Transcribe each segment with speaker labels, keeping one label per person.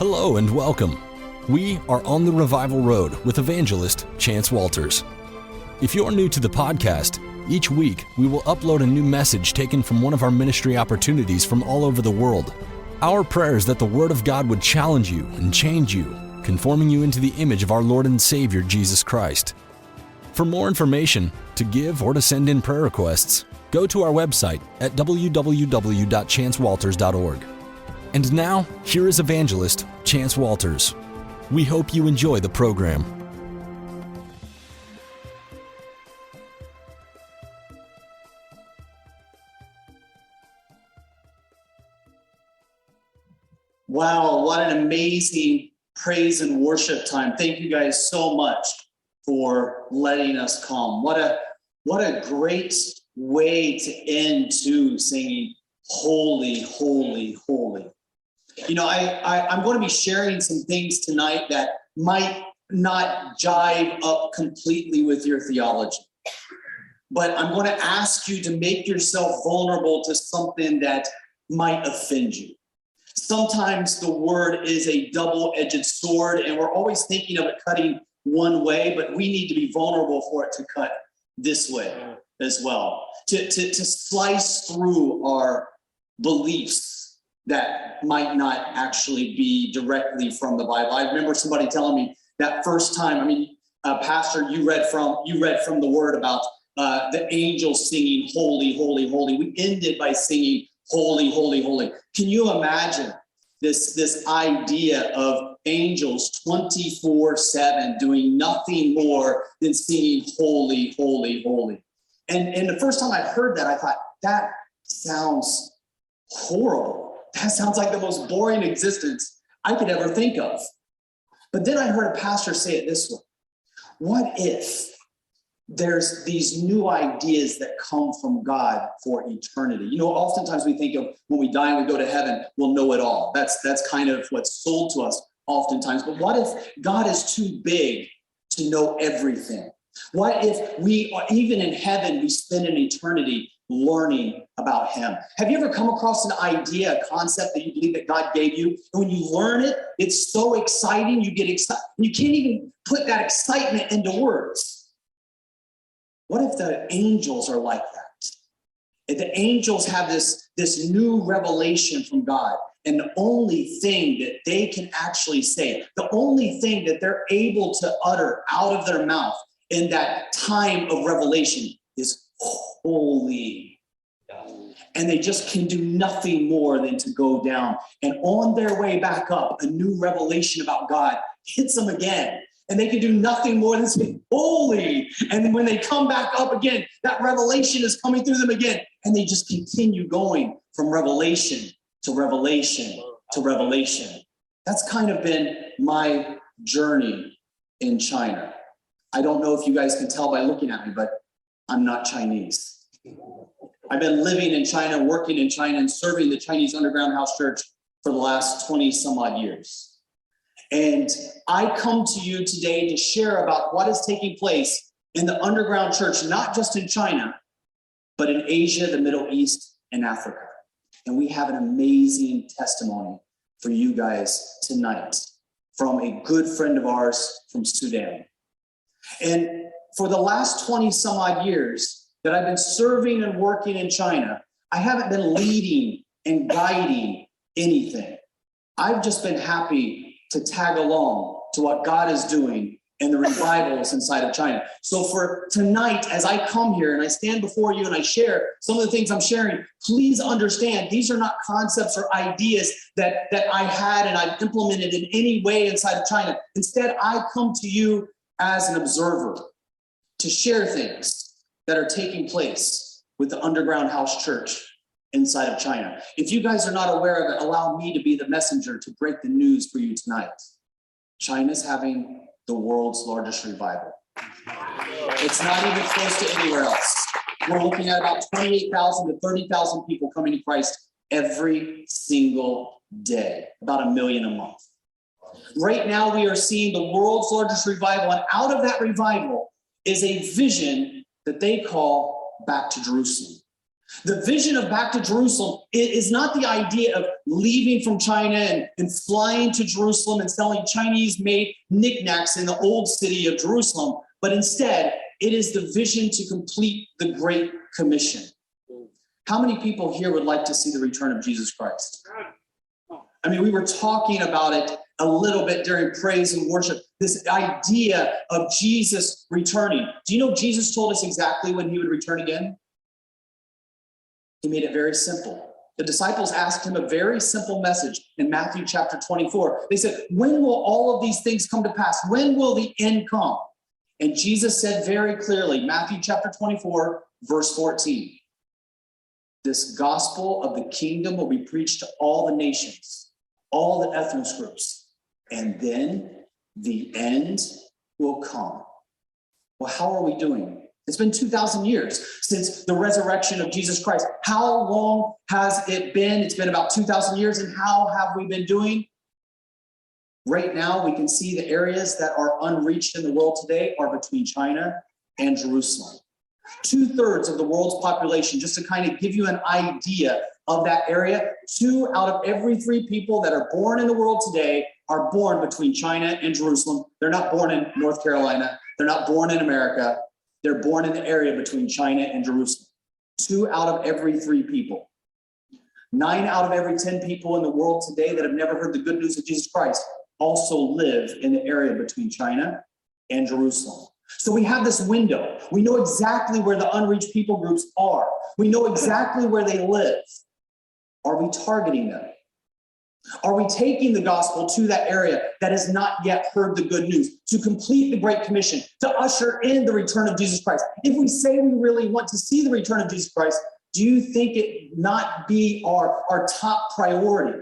Speaker 1: Hello and welcome. We are on the Revival Road with Evangelist Chance Walters. If you're new to the podcast, each week we will upload a new message taken from one of our ministry opportunities from all over the world. Our prayer is that the Word of God would challenge you and change you, conforming you into the image of our Lord and Savior, Jesus Christ. For more information, to give or to send in prayer requests, go to our website at www.chancewalters.org. And now, here is Evangelist Chance Walters. We hope you enjoy the program.
Speaker 2: Wow, what an amazing praise and worship time. Thank you guys so much for letting us come. What a great way to end to singing holy, holy, holy. You know, I'm going to be sharing some things tonight that might not jive up completely with your theology. But I'm going to ask you to make yourself vulnerable to something that might offend you. Sometimes the word is a double-edged sword, and we're always thinking of it cutting one way, but we need to be vulnerable for it to cut this way as well, to slice through our beliefs that might not actually be directly from the Bible. I remember somebody telling me that first time, Pastor, you read from the word about the angels singing holy, holy, holy. We ended by singing holy, holy, holy. Can you imagine this idea of angels 24/7 doing nothing more than singing holy, holy, holy? And the first time I heard that, I thought, that sounds horrible. That sounds like the most boring existence I could ever think of. But then I heard a pastor say it this way. What if there's these new ideas that come from God for eternity? You know, oftentimes we think of when we die and we go to heaven, we'll know it all. That's kind of what's sold to us oftentimes. But what if God is too big to know everything? What if we, even in heaven, we spend an eternity learning about him? Have you ever come across an idea, a concept that you believe that God gave you? And when you learn it, it's so exciting, you get excited. You can't even put that excitement into words. What if the angels are like that? If the angels have this new revelation from God, and the only thing that they can actually say, the only thing that they're able to utter out of their mouth in that time of revelation is holy. And they just can do nothing more than to go down. And on their way back up, a new revelation about God hits them again. And they can do nothing more than say, holy. And when they come back up again, that revelation is coming through them again. And they just continue going from revelation to revelation to revelation. That's kind of been my journey in China. I don't know if you guys can tell by looking at me, but I'm not Chinese. I've been living in China, working in China, and serving the Chinese Underground House Church for the last 20 some odd years. And I come to you today to share about what is taking place in the underground church, not just in China, but in Asia, the Middle East, and Africa. And we have an amazing testimony for you guys tonight from a good friend of ours from Sudan. And for the last 20 some odd years that I've been serving and working in China, I haven't been leading and guiding anything. I've just been happy to tag along to what God is doing in the revivals inside of China. So for tonight, as I come here and I stand before you and I share some of the things I'm sharing, please understand these are not concepts or ideas that I had and I've implemented in any way inside of China. Instead, I come to you as an observer to share things that are taking place with the Underground House Church inside of China. If you guys are not aware of it, allow me to be the messenger to break the news for you tonight. China's having the world's largest revival. It's not even close to anywhere else. We're looking at about 28,000 to 30,000 people coming to Christ every single day, about 1 million a month. Right now, we are seeing the world's largest revival, and out of that revival is a vision that they call Back to Jerusalem. The vision of back to Jerusalem is not the idea of leaving from China and flying to Jerusalem and selling Chinese-made knickknacks in the old city of Jerusalem, but instead, it is the vision to complete the Great Commission. How many people here would like to see the return of Jesus Christ? I mean, we were talking about it a little bit during praise and worship, this idea of Jesus returning. Do you know Jesus told us exactly when he would return again? He made it very simple. The disciples asked him a very simple message in Matthew chapter 24. They said, when will all of these things come to pass? When will the end come? And Jesus said very clearly, Matthew chapter 24, verse 14, this gospel of the kingdom will be preached to all the nations, all the ethnos groups, and then the end will come. Well, how are we doing? It's been 2,000 years since the resurrection of Jesus Christ. How long has it been? It's been about 2,000 years. And how have we been doing? Right now, we can see the areas that are unreached in the world today are between China and Jerusalem. 2/3 of the world's population, just to kind of give you an idea of that area, 2 out of every 3 people that are born in the world today are born between China and Jerusalem. They're not born in North Carolina. They're not born in America. They're born in the area between China and Jerusalem. 2 out of every 3 people. 9 out of every 10 people in the world today that have never heard the good news of Jesus Christ also live in the area between China and Jerusalem. So we have this window. We know exactly where the unreached people groups are. We know exactly where they live. Are we targeting them? Are we taking the gospel to that area that has not yet heard the good news, to complete the Great Commission, to usher in the return of Jesus Christ? If we say we really want to see the return of Jesus Christ, do you think it not be our top priority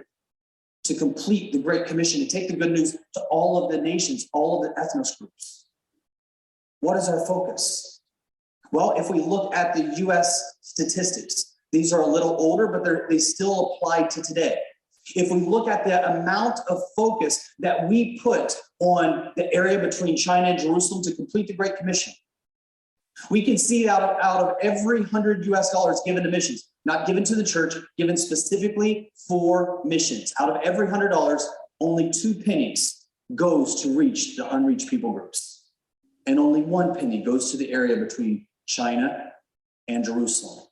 Speaker 2: to complete the Great Commission, to take the good news to all of the nations, all of the ethnos groups? What is our focus? Well, if we look at the U.S. statistics, these are a little older, but they still apply to today. If we look at the amount of focus that we put on the area between China and Jerusalem to complete the Great Commission, we can see out of every $100 US given to missions, not given to the church, given specifically for missions, out of every $100, only 2 pennies goes to reach the unreached people groups. And only 1 penny goes to the area between China and Jerusalem.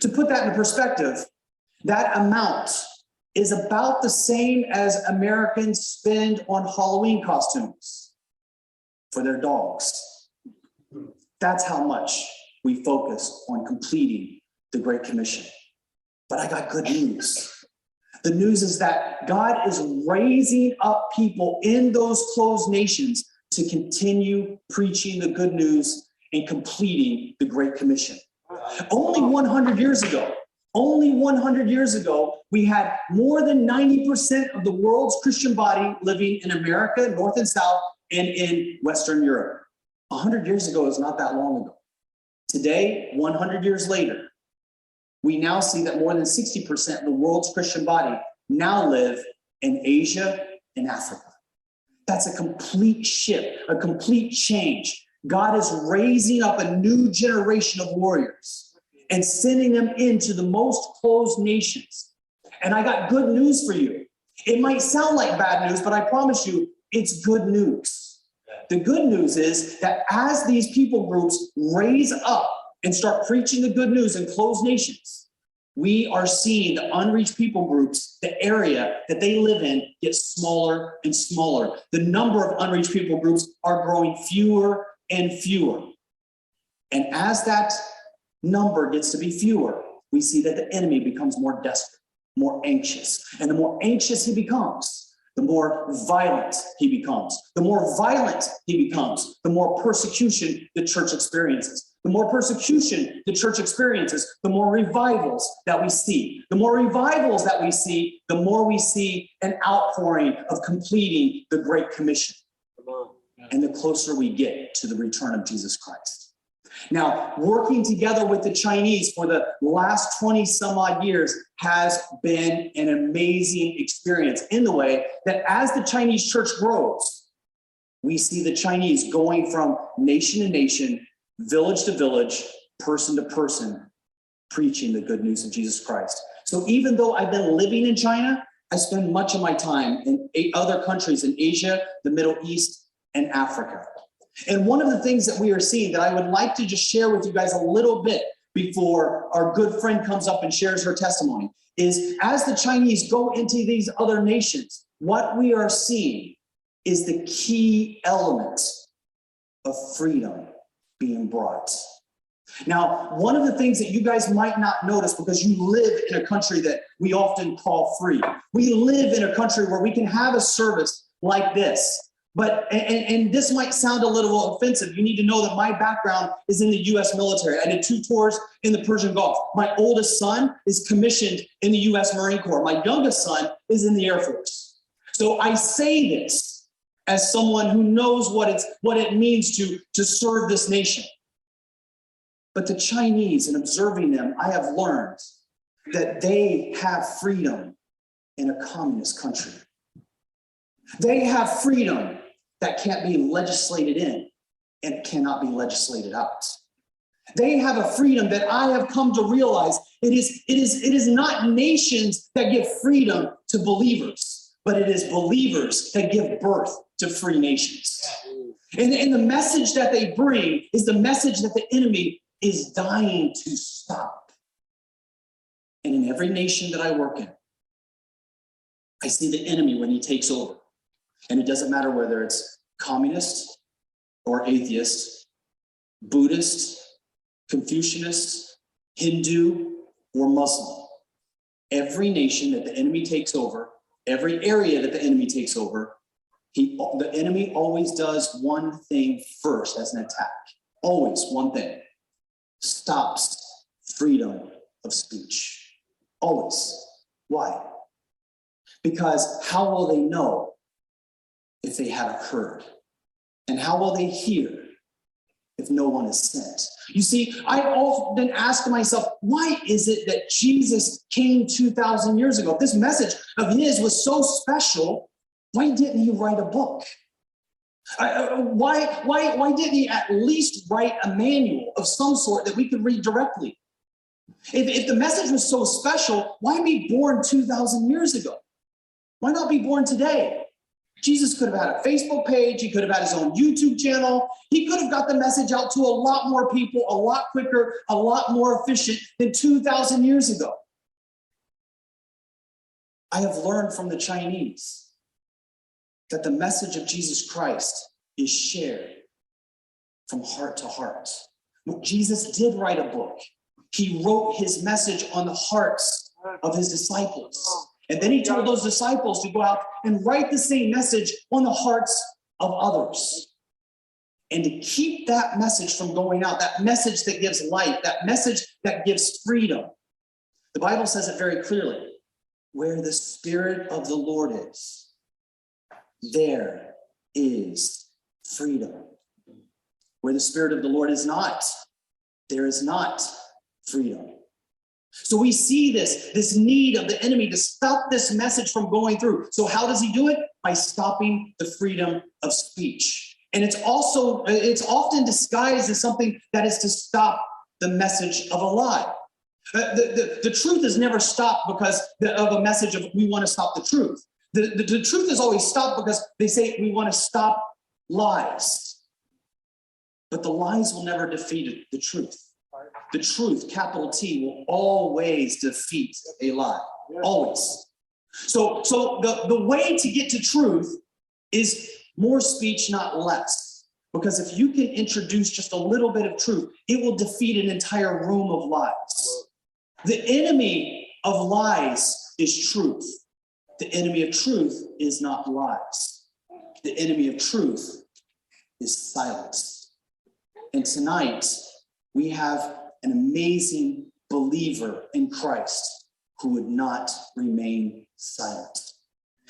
Speaker 2: To put that in perspective, that amount is about the same as Americans spend on Halloween costumes for their dogs. That's how much we focus on completing the Great Commission. But I got good news. The news is that God is raising up people in those closed nations to continue preaching the good news and completing the Great Commission. Only 100 years ago, we had more than 90% of the world's Christian body living in America, North and South, and in Western Europe. 100 years ago is not that long ago. Today, 100 years later, we now see that more than 60% of the world's Christian body now live in Asia and Africa. That's a complete shift, a complete change. God is raising up a new generation of warriors and sending them into the most closed nations. And I got good news for you. It might sound like bad news, but I promise you, it's good news. The good news is that as these people groups raise up and start preaching the good news in closed nations, we are seeing the unreached people groups, the area that they live in, get smaller and smaller. The number of unreached people groups are growing fewer and fewer. And as that number gets to be fewer, we see that the enemy becomes more desperate, more anxious. And the more anxious he becomes, the more violent he becomes. The more violent he becomes, the more persecution the church experiences. The more persecution the church experiences, the more revivals that we see. The more revivals that we see, the more we see an outpouring of completing the Great Commission. And the closer we get to the return of Jesus Christ. Now, working together with the Chinese for the last 20 some odd years has been an amazing experience in the way that as the Chinese church grows, we see the Chinese going from nation to nation, village to village, person to person, preaching the good news of Jesus Christ. So even though I've been living in China, I spend much of my time in 8 other countries in Asia, the Middle East, and Africa. And one of the things that we are seeing that I would like to just share with you guys a little bit before our good friend comes up and shares her testimony is as the Chinese go into these other nations, what we are seeing is the key element of freedom being brought. Now, one of the things that you guys might not notice because you live in a country that we often call free. We live in a country where we can have a service like this. But, and this might sound a little offensive. You need to know that my background is in the U.S. military. I did 2 tours in the Persian Gulf. My oldest son is commissioned in the U.S. Marine Corps. My youngest son is in the Air Force. So I say this as someone who knows what it means to serve this nation. But the Chinese, in observing them, I have learned that they have freedom in a communist country. They have freedom that can't be legislated in and cannot be legislated out. They have a freedom that I have come to realize it is not nations that give freedom to believers, but it is believers that give birth to free nations. And the message that they bring is the message that the enemy is dying to stop. And in every nation that I work in, I see the enemy when he takes over. And it doesn't matter whether it's communist or atheist, Buddhist, Confucianist, Hindu, or Muslim. Every nation that the enemy takes over, every area that the enemy takes over, the enemy always does one thing first as an attack. Always one thing. Stops freedom of speech. Always. Why? Because how will they know if they haven't heard? And how will they hear if no one is sent? You see, I often ask myself, why is it that Jesus came 2,000 years ago? If this message of his was so special, why didn't he write a book? Why didn't he at least write a manual of some sort that we could read directly? If the message was so special, why be born 2,000 years ago? Why not be born today? Jesus could have had a Facebook page. He could have had his own YouTube channel. He could have got the message out to a lot more people, a lot quicker, a lot more efficient than 2,000 years ago. I have learned from the Chinese that the message of Jesus Christ is shared from heart to heart. Jesus did write a book. He wrote his message on the hearts of his disciples. And then he told those disciples to go out and write the same message on the hearts of others. And to keep that message from going out, that message that gives life, that message that gives freedom. The Bible says it very clearly. Where the Spirit of the Lord is, there is freedom. Where the Spirit of the Lord is not, there is not freedom. So we see this need of the enemy to stop this message from going through. So how does he do it? By stopping the freedom of speech. And it's often disguised as something that is to stop the message of a lie. The truth is never stopped because of a message of we want to stop the truth. The truth is always stopped because they say we want to stop lies. But the lies will never defeat the truth. The truth, capital T, will always defeat a lie. Always. So the way to get to truth is more speech, not less. Because if you can introduce just a little bit of truth, it will defeat an entire room of lies. The enemy of lies is truth. The enemy of truth is not lies. The enemy of truth is silence. And tonight, we have an amazing believer in Christ who would not remain silent.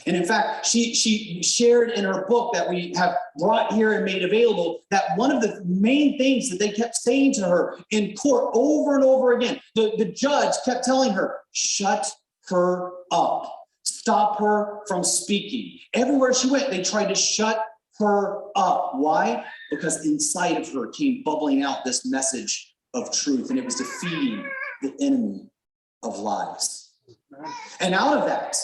Speaker 2: And in fact, she shared in her book that we have brought here and made available that one of the main things that they kept saying to her in court over and over again, the judge kept telling her, shut her up, stop her from speaking. Everywhere she went, they tried to shut her up. Why? Because inside of her came bubbling out this message of truth, and it was defeating the enemy of lies. And out of that,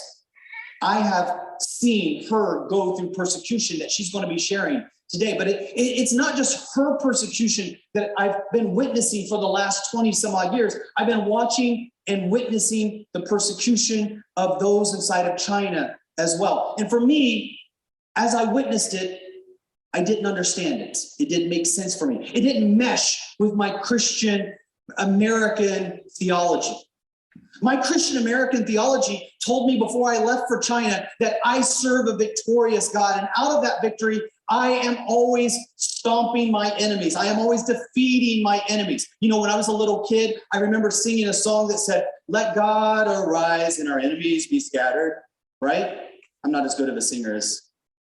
Speaker 2: I have seen her go through persecution that she's going to be sharing today. But it's not just her persecution that I've been witnessing for the last 20 some odd years. I've been watching and witnessing the persecution of those inside of China as well. And for me, as I witnessed it, I didn't understand it. It didn't make sense for me. It didn't mesh with my Christian American theology. My Christian American theology told me before I left for China that I serve a victorious God. And out of that victory, I am always stomping my enemies. I am always defeating my enemies. You know, when I was a little kid, I remember singing a song that said, "Let God arise and our enemies be scattered," right? I'm not as good of a singer as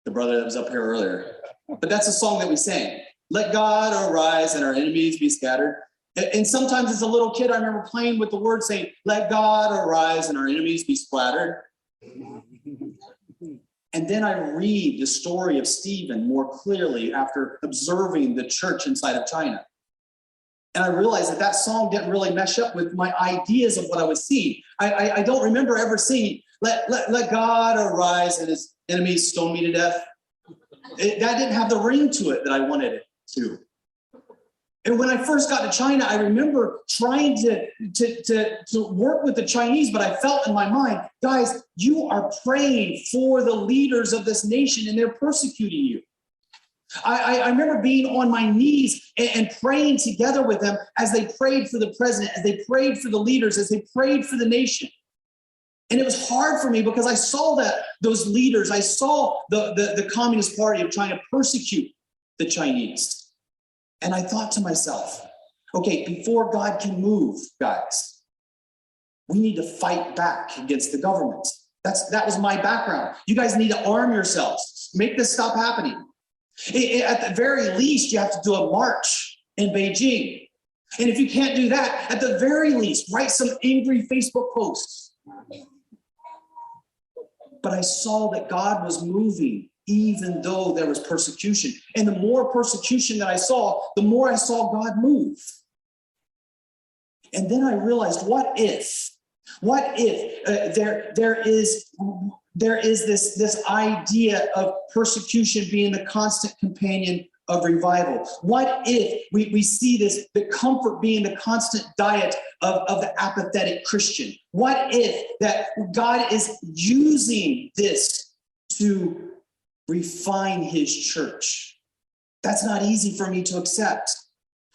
Speaker 2: the brother that was up here earlier, but that's a song that we sang. Let God arise and our enemies be scattered. And sometimes as a little kid, I remember playing with the word saying, "Let God arise and our enemies be splattered." And then I read the story of Stephen more clearly after observing the church inside of China. And I realized that that song didn't really mesh up with my ideas of what I was seeing. I don't remember ever singing, let God arise and his enemies stone me to death. That didn't have the ring to it that I wanted it to. And when I first got to China, I remember trying to work with the Chinese, but I felt in my mind, guys, you are praying for the leaders of this nation and they're persecuting you. I remember being on my knees and praying together with them as they prayed for the president, as they prayed for the leaders, as they prayed for the nation. And it was hard for me because I saw that those leaders, I saw the Communist Party of China persecute the Chinese. And I thought to myself, okay, before God can move, guys, we need to fight back against the government. That was my background. You guys need to arm yourselves. Make this stop happening. At the very least, you have to do a march in Beijing. And if you can't do that, at the very least, write some angry Facebook posts. But I saw that God was moving even though there was persecution. And the more persecution that I saw, the more I saw God move. And then I realized, what if there is this idea of persecution being the constant companion of revival? What if we see this, the comfort being the constant diet of the apathetic Christian? What if that God is using this to refine his church? That's not easy for me to accept.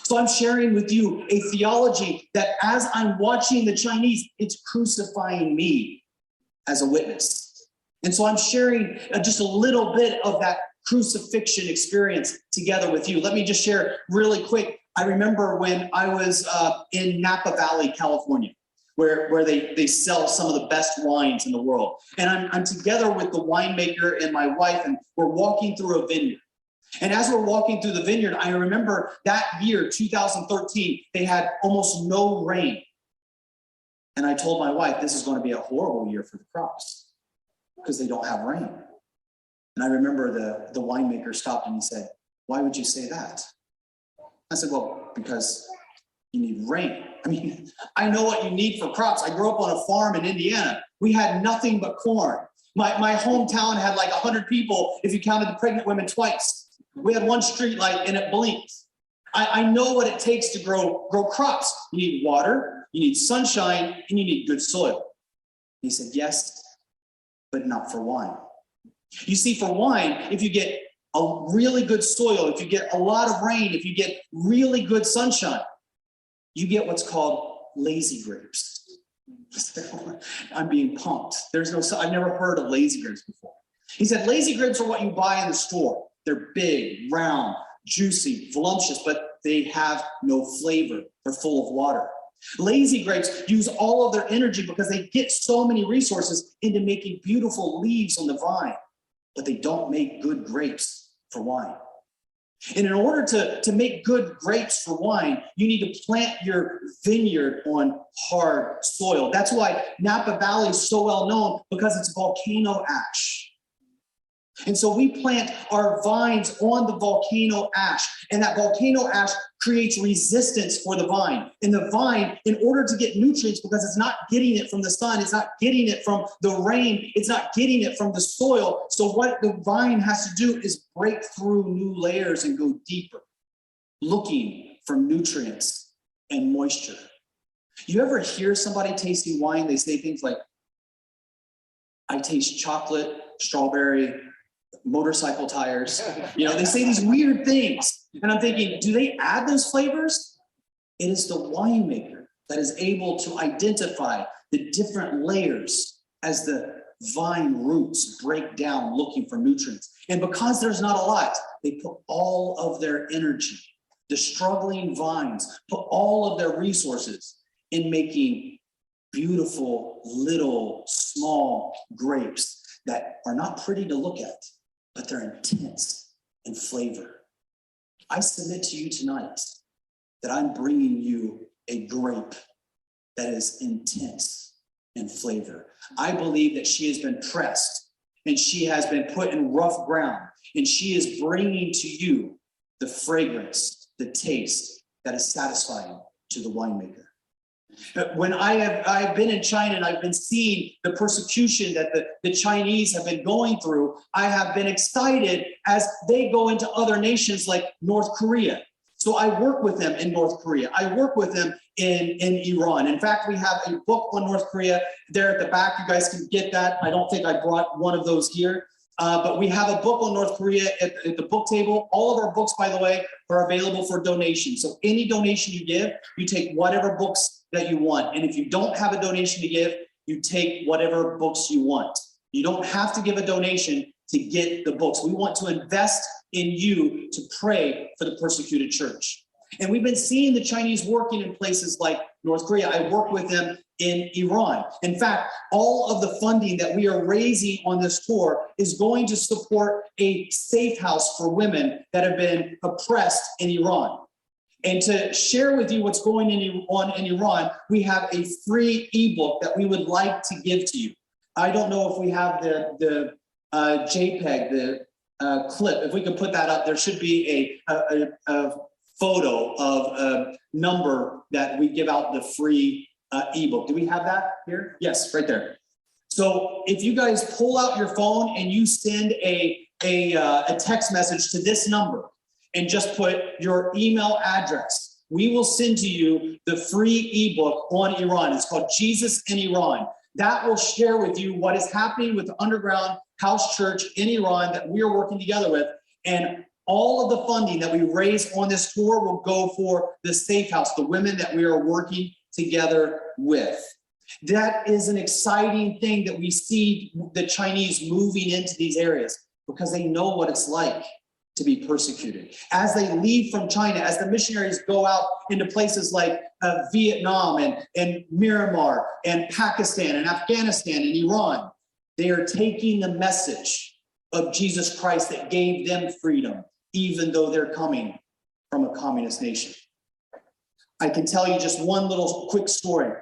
Speaker 2: So I'm sharing with you a theology that as I'm watching the Chinese, it's crucifying me as a witness. And so I'm sharing just a little bit of that crucifixion experience together with you. Let me just share really quick. I remember when I was in Napa Valley, California, where they sell some of the best wines in the world. And I'm together with the winemaker and my wife, and we're walking through a vineyard. And as we're walking through the vineyard, I remember that year, 2013, they had almost no rain. And I told my wife, this is going to be a horrible year for the crops because they don't have rain. And I remember the winemaker stopped and he said, "Why would you say that?" I said, "Well, because you need rain. I mean, I know what you need for crops. I grew up on a farm in Indiana. We had nothing but corn. My hometown had like 100 people if you counted the pregnant women twice. We had one street light and it blinked. I know what it takes to grow crops. You need water, you need sunshine, and you need good soil." He said, "Yes, but not for wine. You see, for wine, if you get a really good soil, if you get a lot of rain, if you get really good sunshine, you get what's called lazy grapes." I'm being punked. I've never heard of lazy grapes before. He said, lazy grapes are what you buy in the store. They're big, round, juicy, voluptuous, but they have no flavor. They're full of water. Lazy grapes use all of their energy because they get so many resources into making beautiful leaves on the vine, but they don't make good grapes for wine. And in order to make good grapes for wine, you need to plant your vineyard on hard soil. That's why Napa Valley is so well known, because it's volcano ash. And so we plant our vines on the volcano ash, and that volcano ash creates resistance for the vine. And the vine, in order to get nutrients, because it's not getting it from the sun, it's not getting it from the rain, it's not getting it from the soil. So what the vine has to do is break through new layers and go deeper, looking for nutrients and moisture. You ever hear somebody tasting wine? They say things like, I taste chocolate, strawberry, motorcycle tires. They say these weird things. And I'm thinking, do they add those flavors? It is the winemaker that is able to identify the different layers as the vine roots break down looking for nutrients. And because there's not a lot, they put all of their energy. The struggling vines put all of their resources in making beautiful, little, small grapes that are not pretty to look at, but they're intense in flavor. I submit to you tonight that I'm bringing you a grape that is intense in flavor. I believe that she has been pressed and she has been put in rough ground, and she is bringing to you the fragrance, the taste that is satisfying to the winemaker. When I've been in China and I've been seeing the persecution that the Chinese have been going through, I have been excited as they go into other nations like North Korea. So I work with them in North Korea. I work with them in Iran. In fact, we have a book on North Korea there at the back. You guys can get that. I don't think I brought one of those here. But we have a book on North Korea at the book table. All of our books, by the way, are available for donation. So any donation you give, you take whatever books that you want. And if you don't have a donation to give, you take whatever books you want. You don't have to give a donation to get the books. We want to invest in you to pray for the persecuted church. And we've been seeing the Chinese working in places like North Korea. I work with them in Iran. In fact, all of the funding that we are raising on this tour is going to support a safe house for women that have been oppressed in Iran. And to share with you what's going on in Iran, we have a free ebook that we would like to give to you. I don't know if we have the JPEG, the clip. If we could put that up, there should be a photo of a number that we give out the free ebook. Do we have that here? Yes, right there. So if you guys pull out your phone and you send a text message to this number, and just put your email address, we will send to you the free ebook on Iran. It's called Jesus in Iran. That will share with you what is happening with the underground house church in Iran that we are working together with. And all of the funding that we raise on this tour will go for the safe house, the women that we are working together with. That is an exciting thing that we see the Chinese moving into these areas because they know what it's like to be persecuted. As they leave from China, as the missionaries go out into places like Vietnam and Myanmar and Pakistan and Afghanistan and Iran, they are taking the message of Jesus Christ that gave them freedom, even though they're coming from a communist nation. I can tell you just one little quick story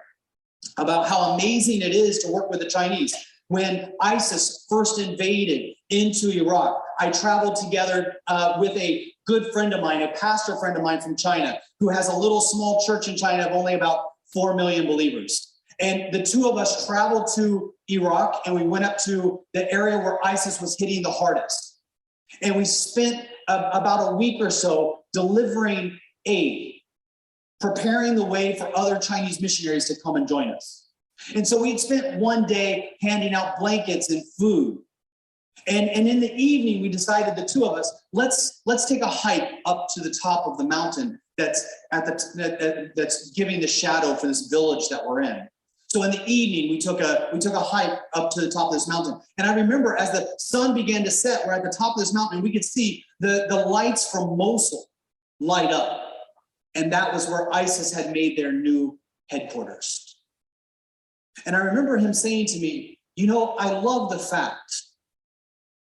Speaker 2: about how amazing it is to work with the Chinese. When ISIS first invaded into Iraq, I traveled together with a good friend of mine, a pastor friend of mine from China, who has a little small church in China of only about 4 million believers. And the two of us traveled to Iraq and we went up to the area where ISIS was hitting the hardest. And we spent about a week or so delivering aid, preparing the way for other Chinese missionaries to come and join us. And so we'd spent one day handing out blankets and food. And in the evening, we decided, the two of us, let's take a hike up to the top of the mountain that's that's giving the shadow for this village that we're in. So in the evening, we took a hike up to the top of this mountain. And I remember as the sun began to set, we're at the top of this mountain, and we could see the lights from Mosul light up. And that was where ISIS had made their new headquarters. And I remember him saying to me, I love the fact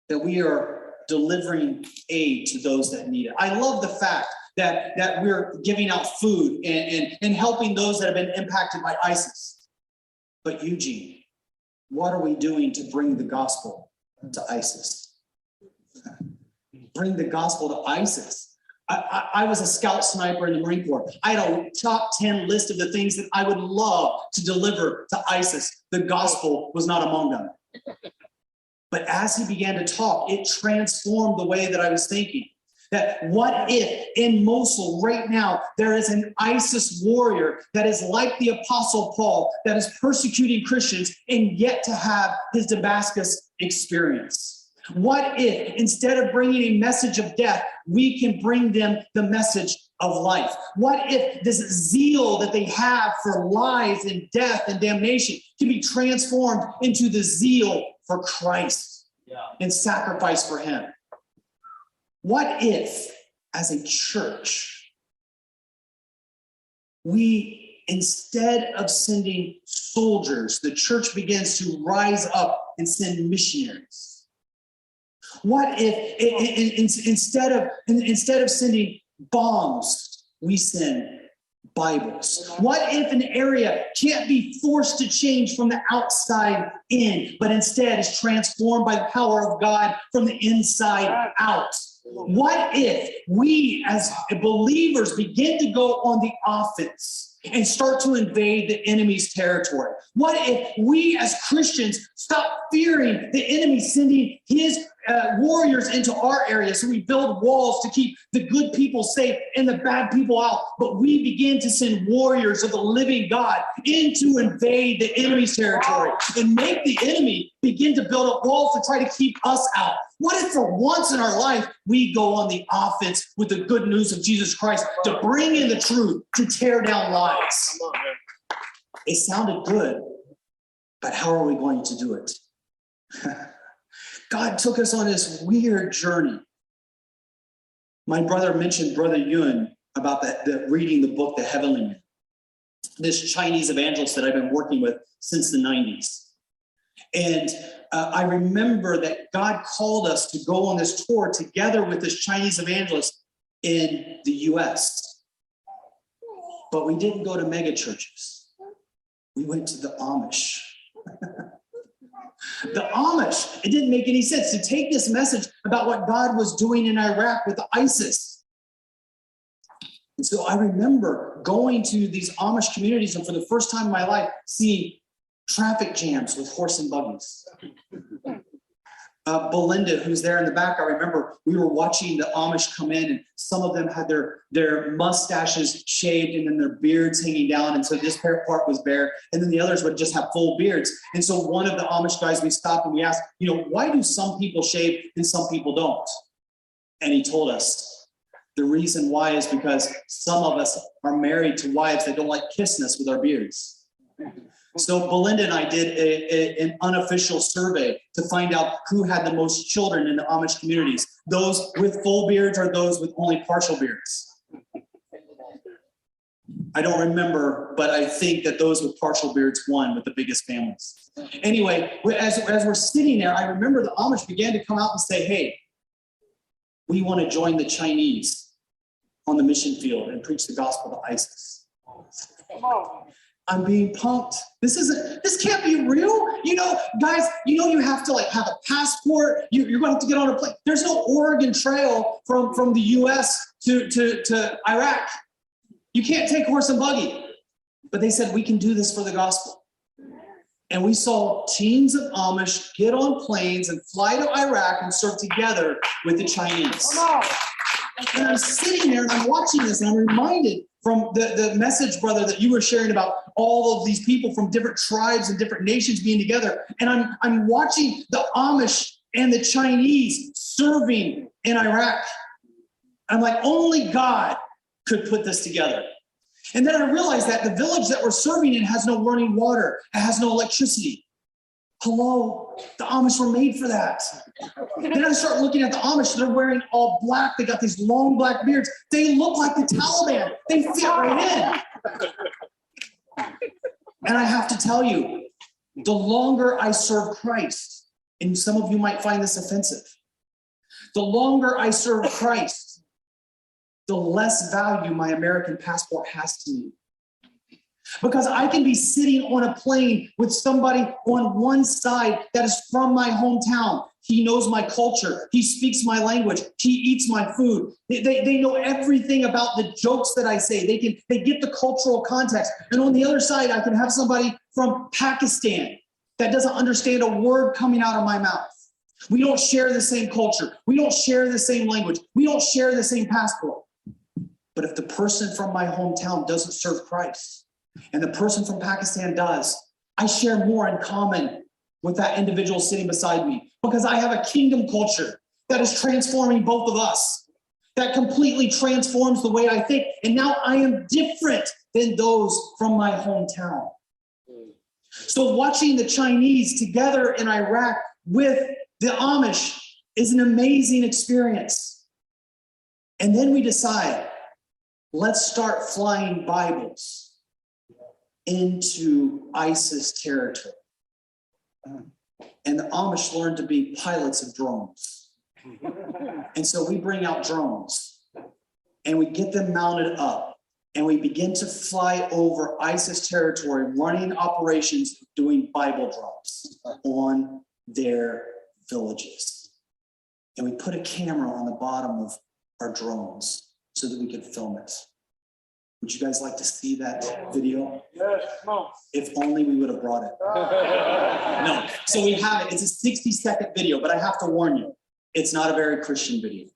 Speaker 2: that we are delivering aid to those that need it. I love the fact that we're giving out food and helping those that have been impacted by ISIS. But Eugene, what are we doing to bring the gospel to ISIS? Bring the gospel to ISIS. I was a scout sniper in the Marine Corps. I had a top 10 list of the things that I would love to deliver to ISIS. The gospel was not among them. But as he began to talk, it transformed the way that I was thinking. That what if in Mosul right now, there is an ISIS warrior that is like the Apostle Paul, that is persecuting Christians and yet to have his Damascus experience? What if instead of bringing a message of death, we can bring them the message of life? What if this zeal that they have for lies and death and damnation can be transformed into the zeal for Christ and sacrifice for him? What if, as a church, we, instead of sending soldiers, the church begins to rise up and send missionaries? What if instead of sending bombs, we send Bibles? What if an area can't be forced to change from the outside in, but instead is transformed by the power of God from the inside out? What if we as believers begin to go on the offense and start to invade the enemy's territory? What if we as Christians stop fearing the enemy sending his warriors into our area, so we build walls to keep the good people safe and the bad people out, but we begin to send warriors of the living God in to invade the enemy's territory and make the enemy begin to build up walls to try to keep us out? What if for once in our life we go on the offense with the good news of Jesus Christ to bring in the truth, to tear down lies? It sounded good, but how are we going to do it? God took us on this weird journey. My brother mentioned Brother Yun about reading the book, The Heavenly Man, this Chinese evangelist that I've been working with since the 90s. And I remember that God called us to go on this tour together with this Chinese evangelist in the US. But we didn't go to mega churches. We went to the Amish. The Amish, it didn't make any sense to take this message about what God was doing in Iraq with ISIS. And so I remember going to these Amish communities and for the first time in my life, seeing traffic jams with horse and buggies. Belinda, who's there in the back, I remember we were watching the Amish come in and some of them had their mustaches shaved and then their beards hanging down. And so this part was bare. And then the others would just have full beards. And so one of the Amish guys, we stopped and we asked, why do some people shave and some people don't? And he told us the reason why is because some of us are married to wives that don't like kissing us with our beards. So Belinda and I did an unofficial survey to find out who had the most children in the Amish communities, those with full beards or those with only partial beards. I don't remember, but I think that those with partial beards won with the biggest families. Anyway, as we're sitting there, I remember the Amish began to come out and say, hey, we want to join the Chinese on the mission field and preach the gospel to ISIS. I'm being punked. This can't be real. Guys, you have to have a passport. You're going to have to get on a plane. There's no Oregon Trail from the US to Iraq. You can't take horse and buggy. But they said, we can do this for the gospel. And we saw teams of Amish get on planes and fly to Iraq and serve together with the Chinese. And I'm sitting there and I'm watching this and I'm reminded from the message, brother, that you were sharing about all of these people from different tribes and different nations being together. And I'm watching the Amish and the Chinese serving in Iraq. I'm like, only God could put this together. And then I realized that the village that we're serving in has no running water. It has no electricity. Hello, the Amish were made for that. Then I start looking at the Amish. They're wearing all black. They got these long black beards. They look like the Taliban. They fit right in. And I have to tell you, the longer I serve Christ, and some of you might find this offensive, the longer I serve Christ, the less value my American passport has to me. Because I can be sitting on a plane with somebody on one side that is from my hometown. He knows my culture. He speaks my language. He eats my food. They know everything about the jokes that I say. They get the cultural context. And on the other side, I can have somebody from Pakistan that doesn't understand a word coming out of my mouth. We don't share the same culture. We don't share the same language. We don't share the same passport. But if the person from my hometown doesn't serve Christ, and the person from Pakistan does, I share more in common with that individual sitting beside me, because I have a kingdom culture that is transforming both of us, that completely transforms the way I think. And now I am different than those from my hometown. So watching the Chinese together in Iraq with the Amish is an amazing experience. And then we decide, let's start flying Bibles into ISIS territory. And the Amish learned to be pilots of drones. And so we bring out drones and we get them mounted up and we begin to fly over ISIS territory, running operations, doing Bible drops on their villages. And we put a camera on the bottom of our drones so that we could film it. Would you guys like to see that video?
Speaker 3: Yes, no.
Speaker 2: If only we would have brought it. No. So we have it. It's a 60-second video, but I have to warn you, it's not a very Christian video.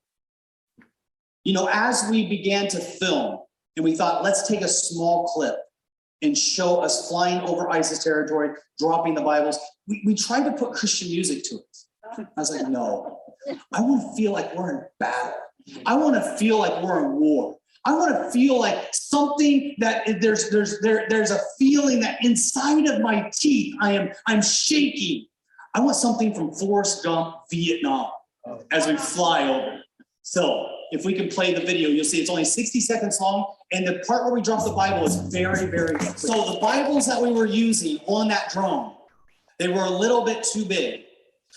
Speaker 2: You know, as we began to film, and we thought, let's take a small clip and show us flying over ISIS territory, dropping the Bibles, we tried to put Christian music to it. I was like, no. I want to feel like we're in battle. I want to feel like we're in war. I want to feel like something that there's a feeling that inside of my teeth, I'm shaking. I want something from Forrest Gump, Vietnam, as we fly over. So if we can play the video, you'll see it's only 60 seconds long. And the part where we drop the Bible is very, very good. So the Bibles that we were using on that drone, they were a little bit too big.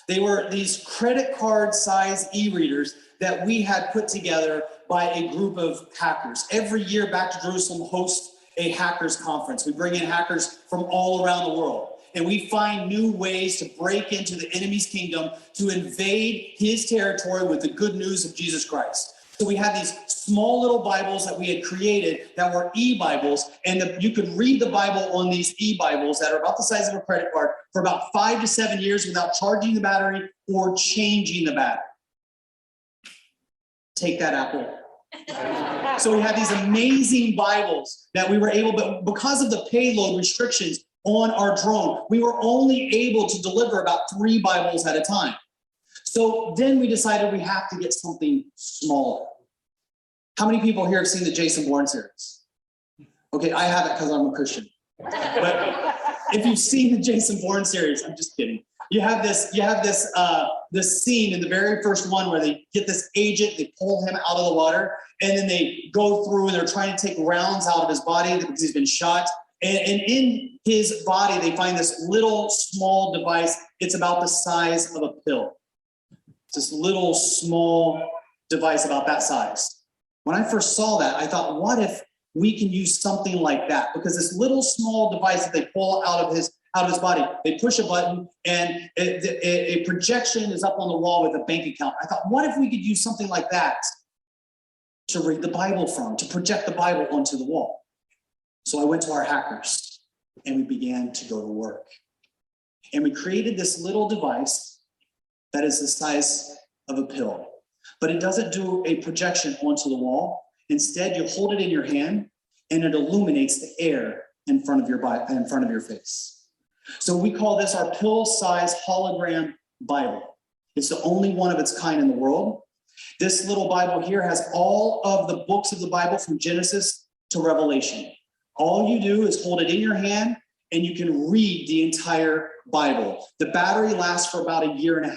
Speaker 2: They were these credit card size e-readers that we had put together by a group of hackers. Every year, Back to Jerusalem hosts a hackers conference. We bring in hackers from all around the world, and we find new ways to break into the enemy's kingdom, to invade his territory with the good news of Jesus Christ. So we had these small little Bibles that we had created that were e-Bibles, and you could read the Bible on these e-Bibles that are about the size of a credit card for about 5 to 7 years without charging the battery or changing the battery. Take that, Apple. So we had these amazing Bibles that we were able, but because of the payload restrictions on our drone, we were only able to deliver about 3 Bibles at a time. So then we decided we have to get something smaller. How many people here have seen the Jason Bourne series? Okay, I haven't because I'm a Christian. But if you've seen the Jason Bourne series, I'm just kidding. You have this scene in the very first one where they get this agent, they pull him out of the water, and then they go through and they're trying to take rounds out of his body because he's been shot. And in his body, they find this little small device. It's about the size of a pill. It's this little small device about that size. When I first saw that, I thought, what if we can use something like that? Because this little small device that they pull out of his body, they push a button and a projection is up on the wall with a bank account. I thought, what if we could use something like that to read the Bible from, to project the Bible onto the wall? So I went to our hackers and we began to go to work. And we created this little device that is the size of a pill, but it doesn't do a projection onto the wall. Instead, you hold it in your hand and it illuminates the air in front of your face. So we call this our pill-size hologram Bible. It's the only one of its kind in the world. This little Bible here has all of the books of the Bible from Genesis to Revelation. All you do is hold it in your hand and you can read the entire Bible. The battery lasts for about 1.5 years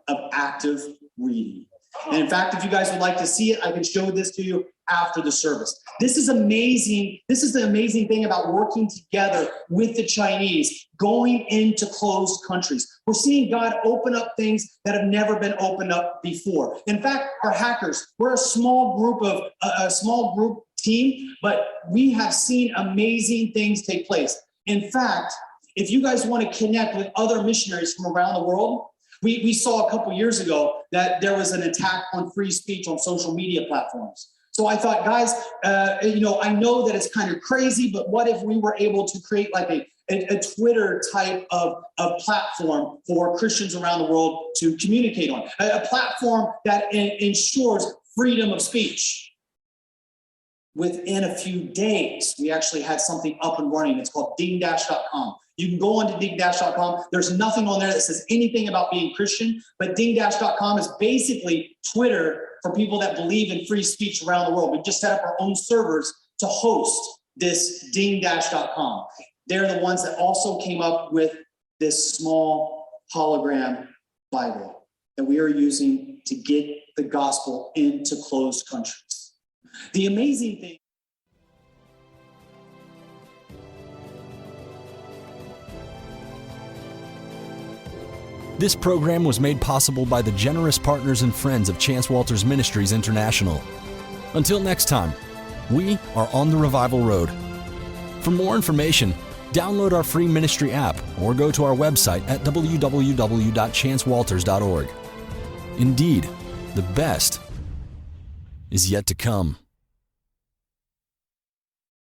Speaker 2: of active reading. And in fact, if you guys would like to see it, I can show this to you after the service. This is amazing. This is the amazing thing about working together with the Chinese, going into closed countries. We're seeing God open up things that have never been opened up before. In fact, our hackers, we're a small group team, but we have seen amazing things take place. In fact, if you guys want to connect with other missionaries from around the world, we saw a couple years ago that there was an attack on free speech on social media platforms. So I thought, guys, I know that it's kind of crazy, but what if we were able to create like a Twitter type of platform for Christians around the world to communicate on, a platform that ensures freedom of speech. Within a few days, we actually had something up and running. It's called dingdash.com. You can go onto dingdash.com. There's nothing on there that says anything about being Christian, but dingdash.com is basically Twitter for people that believe in free speech around the world. We just set up our own servers to host this dingdash.com. They're the ones that also came up with this small hologram Bible that we are using to get the gospel into closed countries. The amazing thing.
Speaker 1: This program was made possible by the generous partners and friends of Chance Walters Ministries International. Until next time, we are on the Revival Road. For more information, download our free ministry app or go to our website at www.chancewalters.org. Indeed, the best is yet to come.